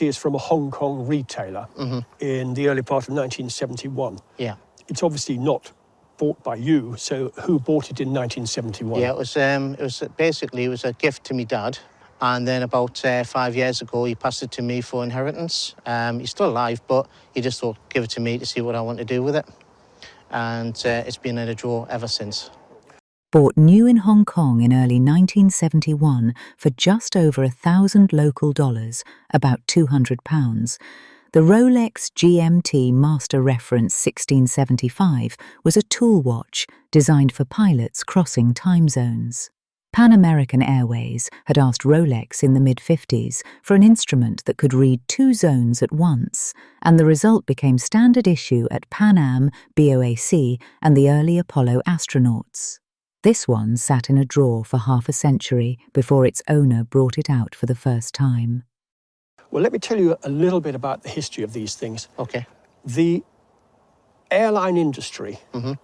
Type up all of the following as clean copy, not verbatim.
is from a Hong Kong retailer in the early part of 1971. Yeah. It's obviously not bought by you, so who bought it in 1971? Yeah, it was basically it was a gift to my dad, and then about 5 years ago he passed it to me for inheritance. He's still alive, but he just thought give it to me to see what I want to do with it, and it's been in a drawer ever since. Bought new in Hong Kong in early 1971 for just over $1,000 local dollars, about £200. The Rolex GMT Master Reference 1675 was a tool watch designed for pilots crossing time zones. Pan American Airways had asked Rolex in the mid-50s for an instrument that could read 2 zones at once, and the result became standard issue at Pan Am, BOAC, and the early Apollo astronauts. This one sat in a drawer for half a century before its owner brought it out for the first time. Well, let me tell you a little bit about the history of these things. Okay. The airline industry in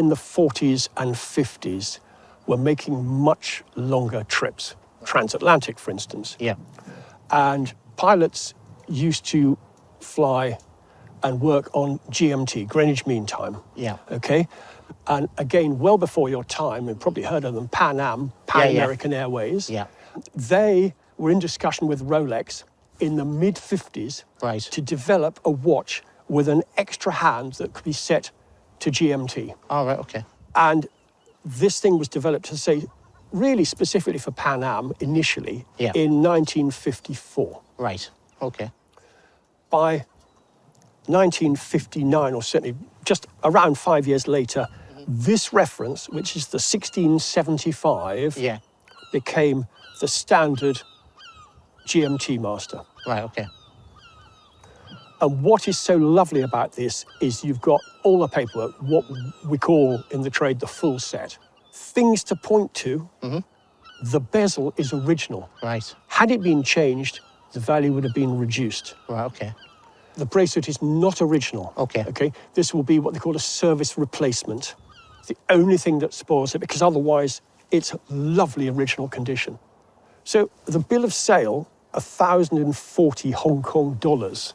the 40s and 50s were making much longer trips, transatlantic, for instance. Yeah. And pilots used to fly and work on GMT, Greenwich Mean Time. Yeah. Okay? And again, well before your time, you've probably heard of them, Pan Am, Pan American Airways. Yeah. They were in discussion with Rolex in the mid-50s to develop a watch with an extra hand that could be set to GMT. Oh, right, okay. And this thing was developed to say, really specifically for Pan Am initially in 1954. Right, okay. By 1959, or certainly just around 5 years later, this reference, which is the 1675, became the standard GMT Master. Right, okay. And what is so lovely about this is you've got all the paperwork, what we call in the trade the full set. Things to point to, the bezel is original. Right. Had it been changed, the value would have been reduced. Right, okay. The bracelet is not original. Okay. Okay. This will be what they call a service replacement. It's the only thing that spoils it, because otherwise it's lovely original condition. So the bill of sale, 1,040 Hong Kong dollars.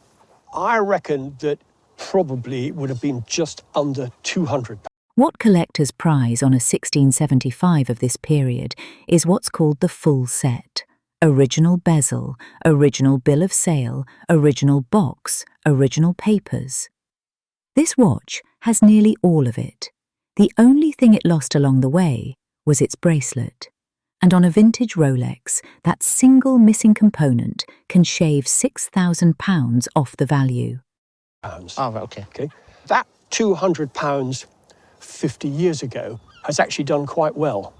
I reckon that probably would have been just under £200. What collectors prize on a 1675 of this period is what's called the full set. Original bezel, original bill of sale, original box, original papers. This watch has nearly all of it. The only thing it lost along the way was its bracelet. And on a vintage Rolex, that single missing component can shave £6,000 off the value. Oh, right, okay. That £200 50 years ago has actually done quite well.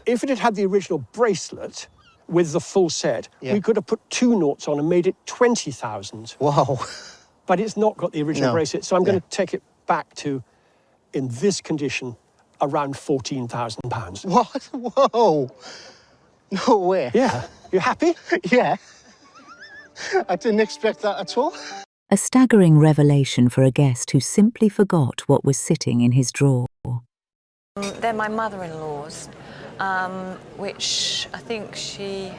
If it had had the original bracelet with the full set, we could have put 2 noughts on and made it 20,000. Wow. But it's not got the original bracelet, so I'm going to take it back to, in this condition, around £14,000. What? Whoa. No way. Yeah. You happy? Yeah. I didn't expect that at all. A staggering revelation for a guest who simply forgot what was sitting in his drawer. They're my mother-in-law's, which I think she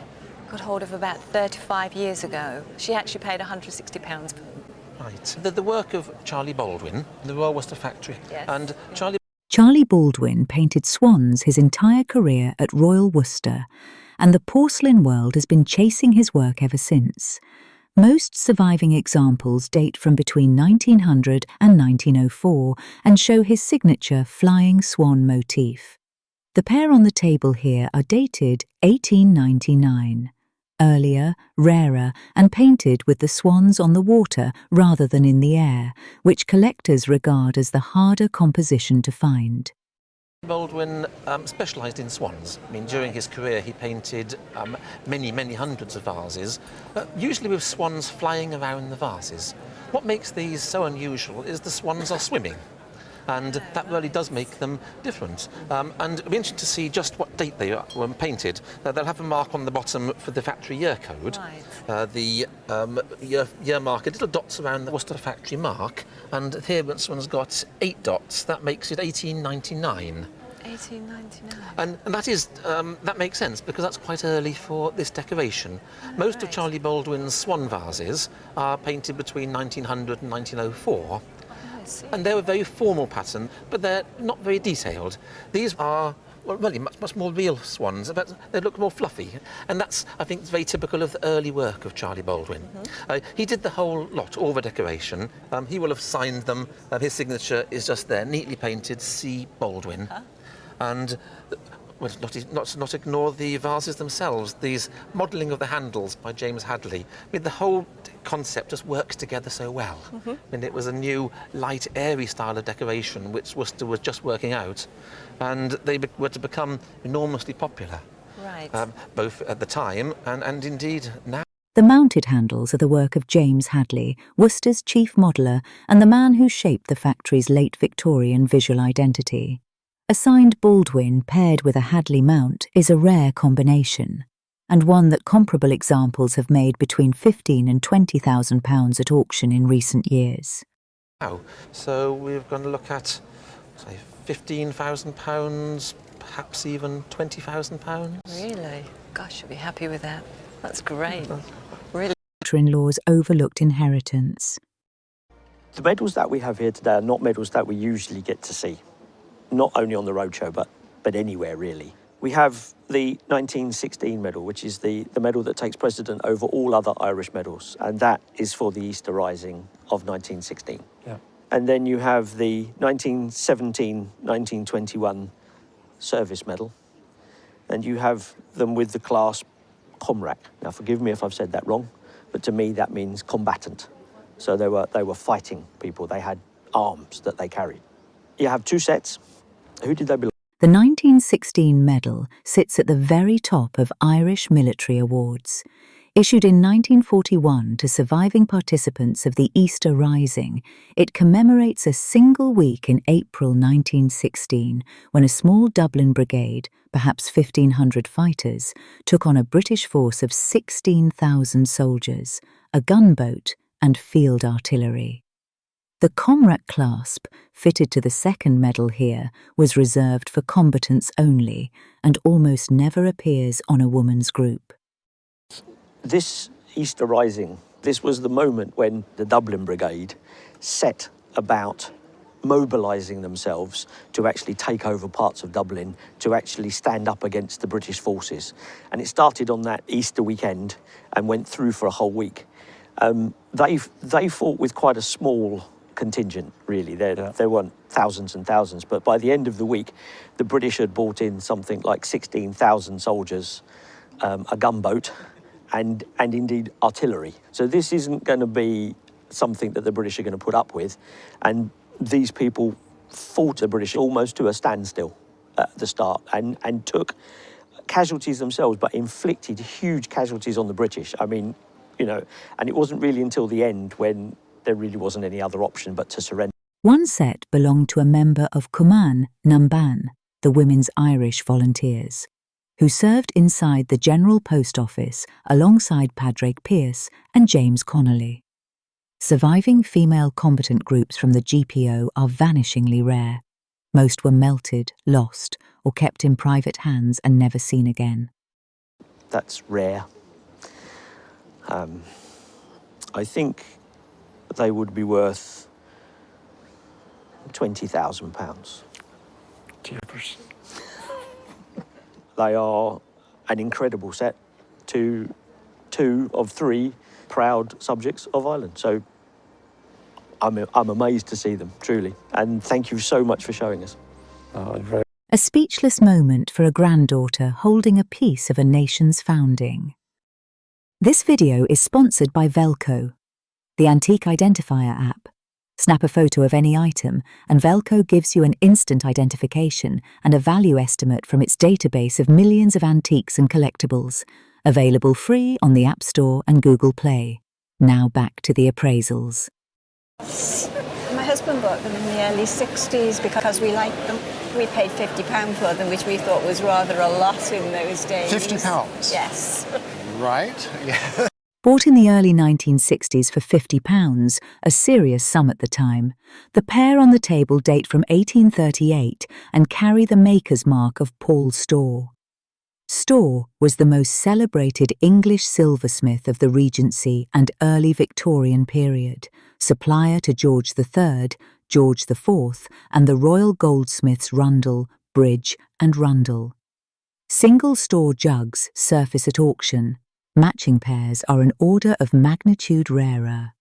got hold of about 35 years ago. She actually paid £160 for them. Right. The work of Charlie Baldwin, the Royal Worcester factory. Yes. And Charlie Baldwin painted swans his entire career at Royal Worcester, and the porcelain world has been chasing his work ever since. Most surviving examples date from between 1900 and 1904 and show his signature flying swan motif. The pair on the table here are dated 1899. Earlier, rarer, and painted with the swans on the water rather than in the air, which collectors regard as the harder composition to find. Baldwin specialised in swans. I mean, during his career he painted many hundreds of vases, usually with swans flying around the vases. What makes these so unusual is the swans are swimming, and that really does make them different. And it'll be interesting to see just what date they were painted. They'll have a mark on the bottom for the factory year code. Right. The year marker, little dots around the Worcester factory mark, and here this one's got 8 dots. That makes it 1899. 1899. And that makes sense because that's quite early for this decoration. Most of Charlie Baldwin's swan vases are painted between 1900 and 1904. I see. And they're a very formal pattern, but they're not very detailed. These are, well, really much more real swans, but they look more fluffy. And that's, I think, very typical of the early work of Charlie Baldwin. He did the whole lot, all the decoration. He will have signed them. His signature is just there, neatly painted, C. Baldwin. And well, not ignore the vases themselves, these modelling of the handles by James Hadley. I mean, the whole concept just works together so well. I mean, it was a new, light, airy style of decoration which Worcester was just working out, and they were to become enormously popular. Right. Both at the time and indeed now. The mounted handles are the work of James Hadley, Worcester's chief modeller and the man who shaped the factory's late Victorian visual identity. A signed Baldwin paired with a Hadley mount is a rare combination, and one that comparable examples have made between £15,000 and £20,000 at auction in recent years. Wow. So we're going to look at, say, £15,000, perhaps even £20,000. Really? Gosh, you'll be happy with that. That's great. Really. Daughter-in-law's overlooked inheritance. The medals that we have here today are not medals that we usually get to see, not only on the roadshow, but anywhere really. We have the 1916 medal, which is the medal that takes precedent over all other Irish medals, and that is for the Easter Rising of 1916. Yeah. And then you have the 1917-1921 service medal, and you have them with the clasp comrac. Now, forgive me if I've said that wrong, but to me that means combatant. So they were fighting people. They had arms that they carried. You have two sets. Who did they belong to? The 1916 medal sits at the very top of Irish military awards. Issued in 1941 to surviving participants of the Easter Rising, it commemorates a single week in April 1916 when a small Dublin brigade, perhaps 1,500 fighters, took on a British force of 16,000 soldiers, a gunboat and field artillery. The comrac clasp, fitted to the second medal here, was reserved for combatants only and almost never appears on a woman's group. This Easter Rising, this was the moment when the Dublin Brigade set about mobilising themselves to actually take over parts of Dublin, to actually stand up against the British forces. And it started on that Easter weekend and went through for a whole week. They fought with quite a small contingent, really. There weren't thousands and thousands, but by the end of the week, the British had brought in something like 16,000 soldiers, a gunboat, and indeed artillery. So this isn't going to be something that the British are going to put up with. And these people fought the British almost to a standstill at the start and took casualties themselves, but inflicted huge casualties on the British. I mean, you know, and it wasn't really until the end when there really wasn't any other option but to surrender. One set belonged to a member of Cumann Numban, the Women's Irish Volunteers, who served inside the General Post Office alongside Padraig Pearse and James Connolly. Surviving female combatant groups from the GPO are vanishingly rare. Most were melted, lost, or kept in private hands and never seen again. That's rare. I think they would be worth £20,000. Jeepers. They are an incredible set to two of three proud subjects of Ireland. So I'm amazed to see them, truly. And thank you so much for showing us. A speechless moment for a granddaughter holding a piece of a nation's founding. This video is sponsored by Velqo, the antique identifier app. Snap a photo of any item and Velqo gives you an instant identification and a value estimate from its database of millions of antiques and collectibles. Available free on the App Store and Google Play. Now back to the appraisals. My husband bought them in the early 60s because we liked them. We paid £50 for them, which we thought was rather a lot in those days. £50? Yes. Right, yeah. Bought in the early 1960s for £50, a serious sum at the time, the pair on the table date from 1838 and carry the maker's mark of Paul Storr. Storr was the most celebrated English silversmith of the Regency and early Victorian period, supplier to George III, George IV, and the Royal Goldsmiths Rundell, Bridge and Rundell. Single Storr jugs surface at auction. Matching pairs are an order of magnitude rarer.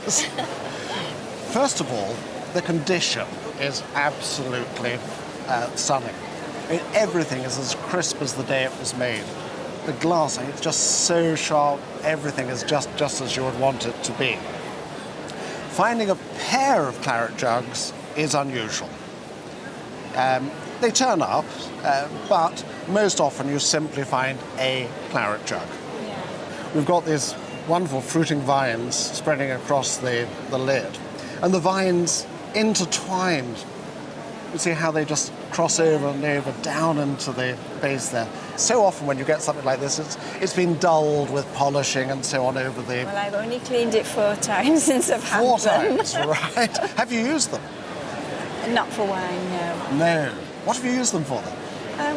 First of all, the condition is absolutely stunning. Everything is as crisp as the day it was made. The glassing, it's just so sharp, everything is just as you would want it to be. Finding a pair of claret jugs is unusual. They turn up, but most often you simply find a claret jug. We've got these wonderful fruiting vines spreading across the lid, and the vines intertwined. You see how they just cross over and over down into the base there. So often when you get something like this, it's been dulled with polishing and so on over the... Well, I've only cleaned it 4 times since I've had 4 them. times, right. Have you used them? Not for wine, no. No. What have you used them for then?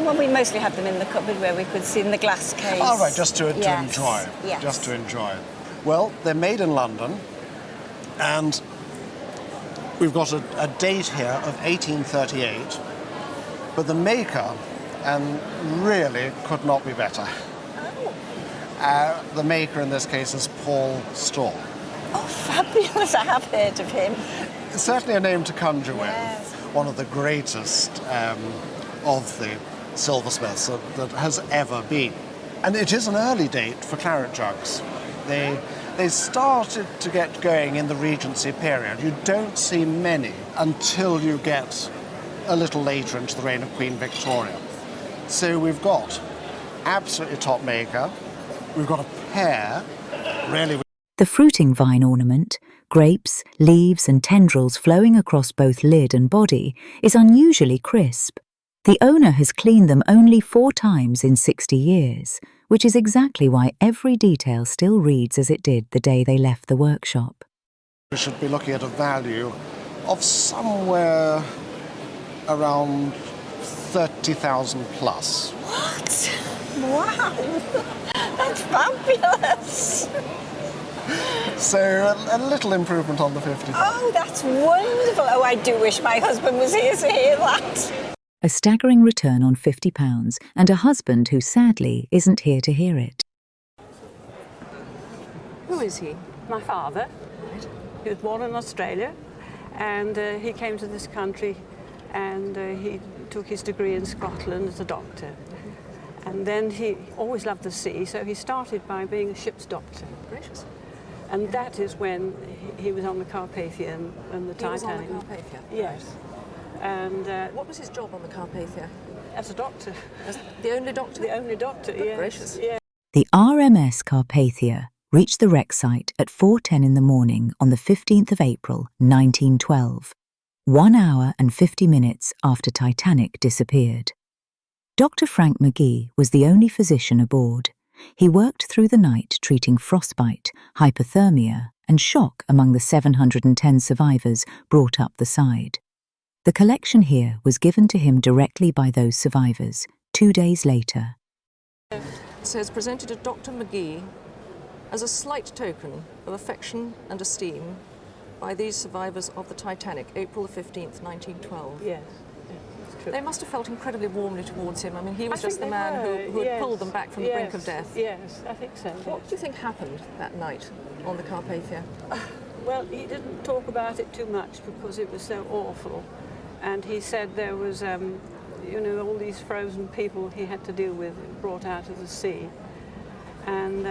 Well, we mostly had them in the cupboard where we could see in the glass case. Oh, right, just to Yes, enjoy. yes. Just to enjoy. Well, they're made in London, and we've got a date here of 1838, but the maker, and really could not be better. The maker in this case is Paul Storr. Oh, fabulous. I have heard of him. It's certainly a name to conjure Yes. with. One of the greatest of the silversmiths that has ever been. And it is an early date for claret jugs. They started to get going in the Regency period. You don't see many until you get a little later into the reign of Queen Victoria. So we've got absolutely top maker. We've got a pair, really. The fruiting vine ornament, grapes, leaves and tendrils flowing across both lid and body, is unusually crisp. The owner has cleaned them only 4 times in 60 years, which is exactly why every detail still reads as it did the day they left the workshop. We should be looking at a value of somewhere around 30,000 plus. What? Wow. That's fabulous. So a little improvement on the 50,000. Oh, that's wonderful. Oh, I do wish my husband was here to hear that. A staggering return on £50 and a husband who sadly isn't here to hear it. Who is he? My father. He was born in Australia, and he came to this country and he took his degree in Scotland as a doctor. And then he always loved the sea, so he started by being a ship's doctor. Gracious. And that is when he was on the Carpathia and the He was Titanic. on the Carpathia? Yes. And What was his job on the Carpathia? as a doctor. As the only doctor? The only doctor, yes. Gracious. Yeah. The RMS Carpathia reached the wreck site at 4:10 in the morning on the 15th of April, 1912, 1 hour and 50 minutes after Titanic disappeared. Dr. Frank McGee was the only physician aboard. He worked through the night treating frostbite, hypothermia, and shock among the 710 survivors brought up the side. The collection here was given to him directly by those survivors 2 days later. It says, presented to Dr. McGee as a slight token of affection and esteem by these survivors of the Titanic, April the 15th, 1912. Yes. That's true. They must have felt incredibly warmly towards him. I mean, he was I just think the they man were, who had yes, pulled them back from the brink of yes, death. Yes, I think so. What do you think happened that night on the Carpathia? Well, he didn't talk about it too much because it was so awful. And he said there was, all these frozen people he had to deal with brought out of the sea. And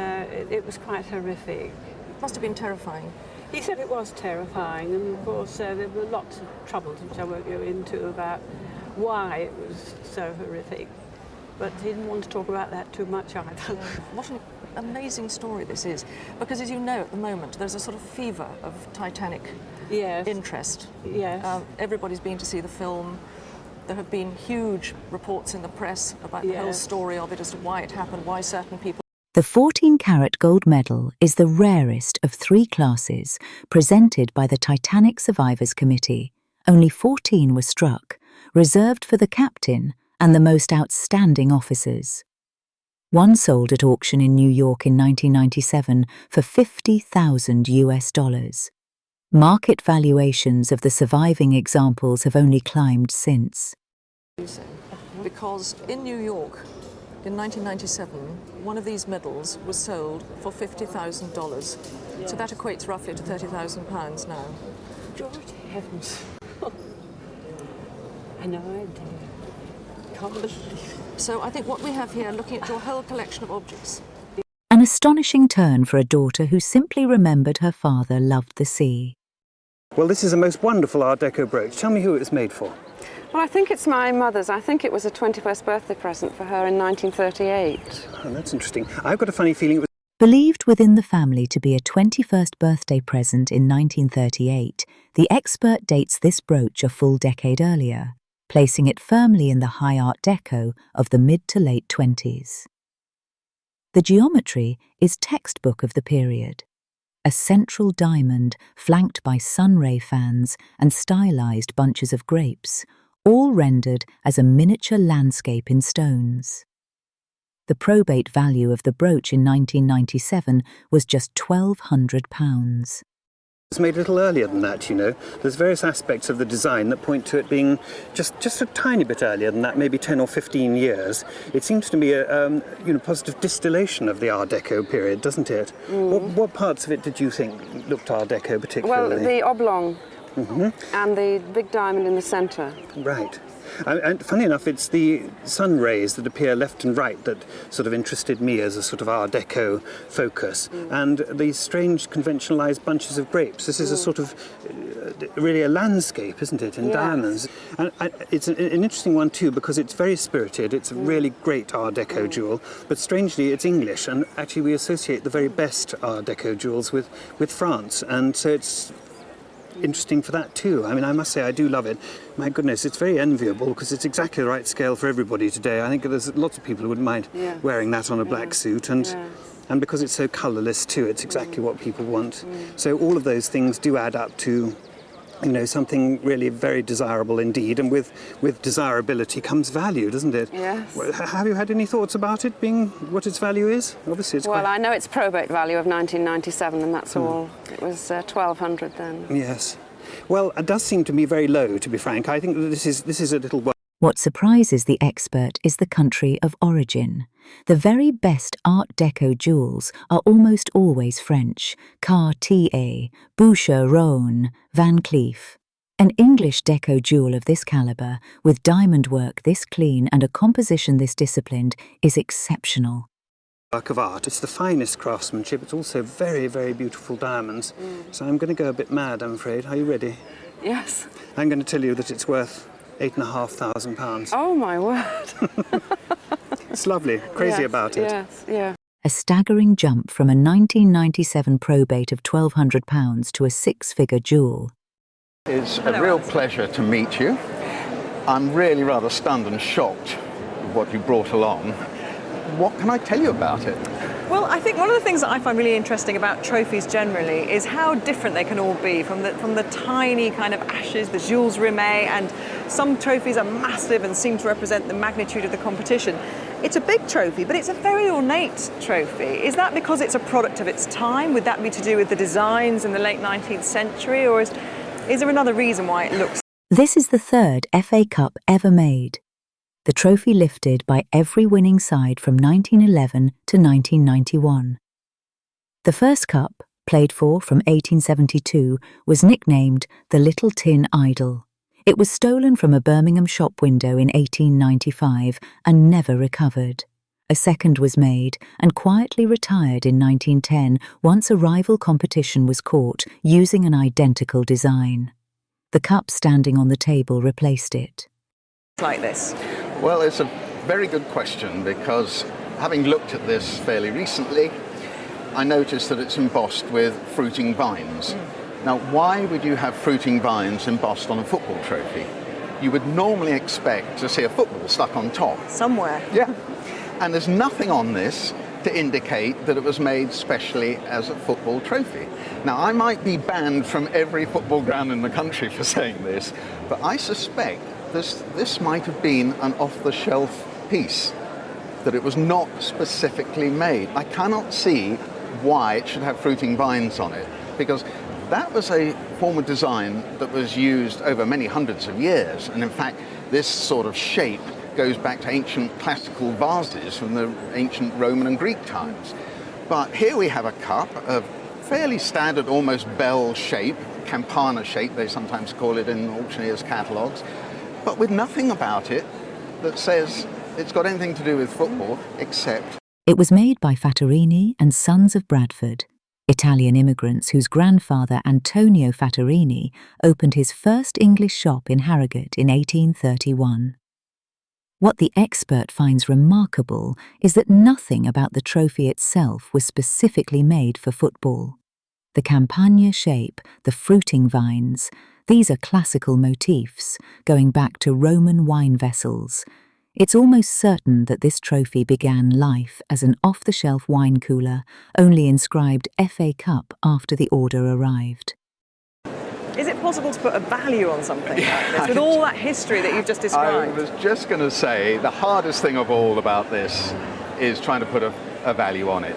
it was quite horrific. It must have been terrifying. He said it was terrifying, and of course there were lots of troubles which I won't go into about why it was so horrific. But he didn't want to talk about that too much either. What an amazing story this is, because as you know at the moment there's a sort of fever of Titanic Yes. interest. Yes. Everybody's been to see the film. There have been huge reports in the press about the whole Yes. story of it as to why it happened, why certain people The 14-carat gold medal is the rarest of 3 classes presented by the Titanic Survivors Committee. Only 14 were struck, reserved for the captain and the most outstanding officers. One sold at auction in New York in 1997 for $50,000 US. Market valuations of the surviving examples have only climbed since. Because in New York, in 1997, one of these medals was sold for $50,000. So that equates roughly to £30,000 now. George heavens. I know, I do. Can't believe it. So I think what we have here, looking at your whole collection of objects. An astonishing turn for a daughter who simply remembered her father loved the sea. Well, this is a most wonderful Art Deco brooch. Tell me who it was made for. Well, I think it's my mother's. I think it was a 21st birthday present for her in 1938. Oh, that's interesting. I've got a funny feeling it was... Believed within the family to be a 21st birthday present in 1938, the expert dates this brooch a full decade earlier, placing it firmly in the high Art Deco of the mid to late 20s. The geometry is textbook of the period. A central diamond flanked by sunray fans and stylized bunches of grapes, all rendered as a miniature landscape in stones. The probate value of the brooch in 1997 was just £1,200. It was made a little earlier than that, you know. There's various aspects of the design that point to it being just a tiny bit earlier than that, maybe 10 or 15 years. It seems to me a positive distillation of the Art Deco period, doesn't it? What parts of it did you think looked Art Deco particularly? Well, the oblong and the big diamond in the centre. Right. And funny enough, it's the sun rays that appear left and right that sort of interested me as a sort of Art Deco focus. And these strange conventionalized bunches of grapes. This is a sort of really a landscape, isn't it, in diamonds? And it's an interesting one too because it's very spirited. It's a really great Art Deco jewel, but strangely it's English, and actually we associate the very best Art Deco jewels with France, and so it's interesting for that too. I mean, I must say I do love it. My goodness, it's very enviable because it's exactly the right scale for everybody today. I think there's lots of people who wouldn't mind wearing that on a black suit, and because it's so colourless too, it's exactly what people want. So all of those things do add up to, you know, something really very desirable indeed, and with desirability comes value, doesn't it? Yes. Have you had any thoughts about it being what its value is? Obviously it's Well, I know its probate value of 1997, and that's all. It was $1,200 then. Yes. Well, it does seem to me very low, to be frank. I think that this is a little... What surprises the expert is the country of origin. The very best Art Deco jewels are almost always French: Cartier, Boucheron, Van Cleef. An English Deco jewel of this calibre, with diamond work this clean and a composition this disciplined, is exceptional. Work of art. It's the finest craftsmanship. It's also very, very beautiful diamonds. So I'm going to go a bit mad, I'm afraid. Are you ready? Yes. I'm going to tell you that it's worth £8,500. Oh, my word. It's lovely. Crazy about it. Yes, yeah. A staggering jump from a 1997 probate of £1,200 to a 6-figure jewel. It's a real pleasure to meet you. I'm really rather stunned and shocked with what you brought along. What can I tell you about it? Well, I think one of the things that I find really interesting about trophies generally is how different they can all be, from the tiny kind of ashes, the Jules Rimet, and some trophies are massive and seem to represent the magnitude of the competition. It's a big trophy, but it's a very ornate trophy. Is that because it's a product of its time? Would that be to do with the designs in the late 19th century, or is there another reason why it looks... This is the third FA Cup ever made. The trophy lifted by every winning side from 1911 to 1991. The first cup, played for from 1872, was nicknamed the Little Tin Idol. It was stolen from a Birmingham shop window in 1895 and never recovered. A second was made and quietly retired in 1910 once a rival competition was caught using an identical design. The cup standing on the table replaced it. like this? Well, it's a very good question, because having looked at this fairly recently, I noticed that it's embossed with fruiting vines. Now, why would you have fruiting vines embossed on a football trophy? You would normally expect to see a football stuck on top. Somewhere. Yeah. And there's nothing on this to indicate that it was made specially as a football trophy. Now, I might be banned from every football ground in the country for saying this, but I suspect this might have been an off-the-shelf piece, that it was not specifically made. I cannot see why it should have fruiting vines on it, because that was a form of design that was used over many hundreds of years. And in fact, this sort of shape goes back to ancient classical vases from the ancient Roman and Greek times. But here we have a cup of fairly standard, almost bell shape, campana shape, they sometimes call it in auctioneers' catalogues, but with nothing about it that says it's got anything to do with football, except... It was made by Fattorini and Sons of Bradford, Italian immigrants whose grandfather Antonio Fattorini opened his first English shop in Harrogate in 1831. What the expert finds remarkable is that nothing about the trophy itself was specifically made for football. The campagna shape, the fruiting vines, these are classical motifs going back to Roman wine vessels. It's almost certain that this trophy began life as an off-the-shelf wine cooler, only inscribed FA Cup after the order arrived. Is it possible to put a value on something like this, with all that history that you've just described? I was just going to say, the hardest thing of all about this is trying to put a value on it.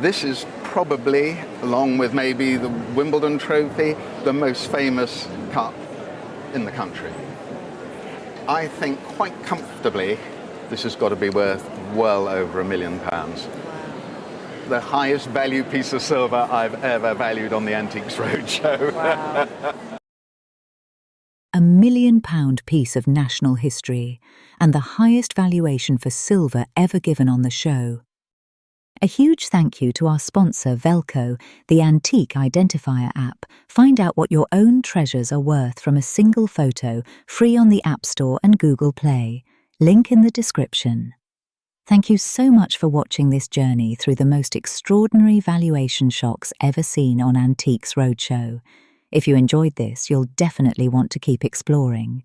This is probably, along with maybe the Wimbledon trophy, the most famous cup in the country. I think quite comfortably this has got to be worth well over £1 million. The highest value piece of silver I've ever valued on the Antiques Roadshow. Wow. £1 million piece of national history, and the highest valuation for silver ever given on the show. A huge thank you to our sponsor Velqo, the antique identifier app. Find out what your own treasures are worth from a single photo, free on the App Store and Google Play. Link in the description. Thank you so much for watching this journey through the most extraordinary valuation shocks ever seen on Antiques Roadshow. If you enjoyed this, you'll definitely want to keep exploring.